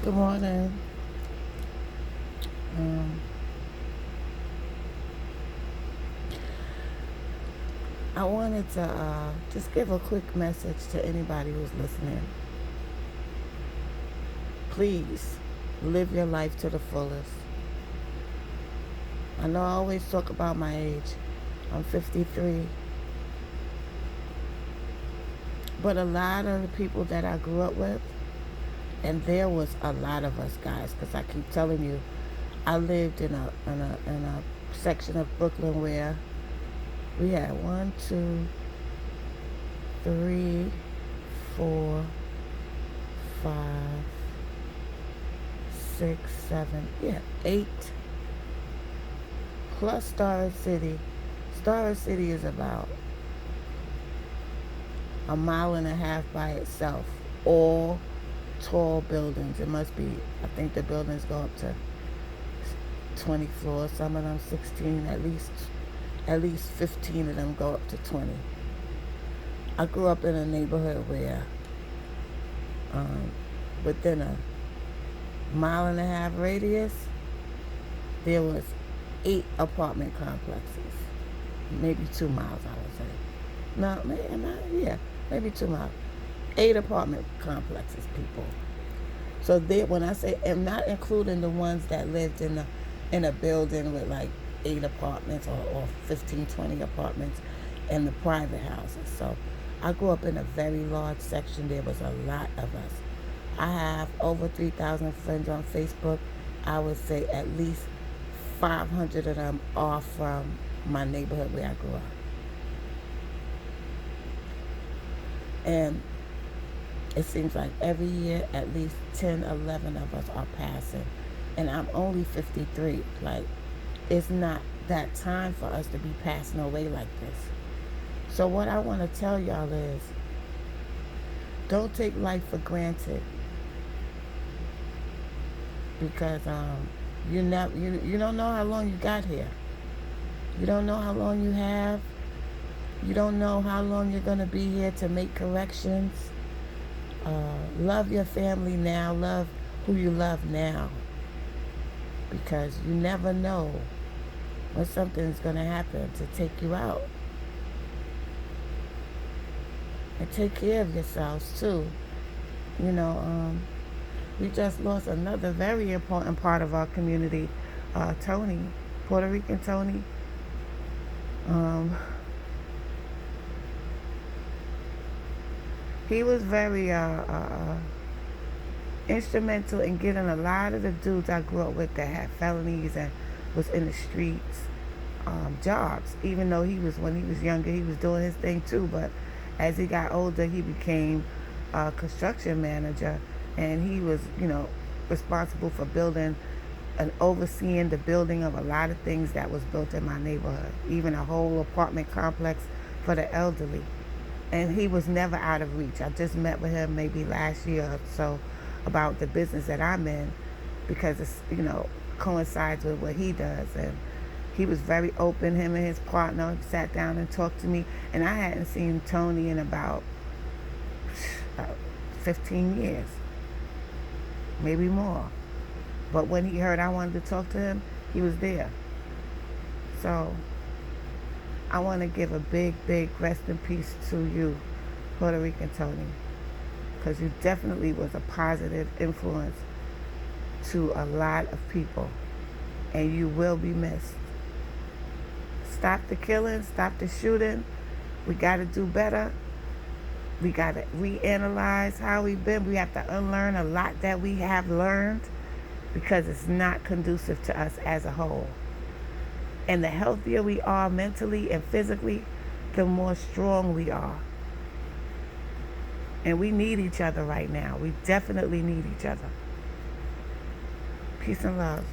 Good morning. Um, I wanted to just give a quick message to anybody who's listening. Please live your life to the fullest. I know I always talk about my age. I'm 53. But a lot of the people that I grew up with, and there was a lot of us guys, because I keep telling you, I lived in a section of Brooklyn where we had one, two, three, four, five, six, seven, yeah, eight, plus Star City. Star City is about a mile and a half by itself. All tall buildings. It must be, I think the buildings go up to 20 floors. Some of them 16. At least 15 of them go up to 20. I grew up in a neighborhood where um, within a mile and a half radius, there was 8 apartment complexes. Maybe 2 miles, I would say. No, yeah, maybe 2 miles. 8 apartment complexes, people. So there, when I say, I'm not including the ones that lived in a building with like 8 apartments or 15, 20 apartments and the private houses. So I grew up in a very large section. There was a lot of us. I have over 3,000 friends on Facebook. I would say at least 500 of them are from my neighborhood where I grew up. And it seems like every year at least 10, 11 of us are passing. And I'm only 53. Like, it's not that time for us to be passing away like this. So what I want to tell y'all is, don't take life for granted, because you don't know how long you got here. You don't know how long you have. You don't know how long you're going to be here to make corrections. Love your family now. Love who you love now, because you never know when something's going to happen to take you out. And take care of yourselves too. You know, we just lost another very important part of our community, Tony, Puerto Rican Tony. Um, he was very instrumental in getting a lot of the dudes I grew up with that had felonies and was in the streets jobs. Even though when he was younger, he was doing his thing too. But as he got older, he became a construction manager, and he was, responsible for building and overseeing the building of a lot of things that was built in my neighborhood, even a whole apartment complex for the elderly. And he was never out of reach. I just met with him maybe last year or so about the business that I'm in, because it's, coincides with what he does. And he was very open. Him and his partner sat down and talked to me, and I hadn't seen Tony in about 15 years, maybe more. But when he heard I wanted to talk to him, he was there. So I want to give a big, big rest in peace to you, Puerto Rican Tony, because you definitely was a positive influence to a lot of people, and you will be missed. Stop the killing, stop the shooting. We got to do better. We got to reanalyze how we've been. We have to unlearn a lot that we have learned, because it's not conducive to us as a whole. And the healthier we are mentally and physically, the more strong we are. And we need each other right now. We definitely need each other. Peace and love.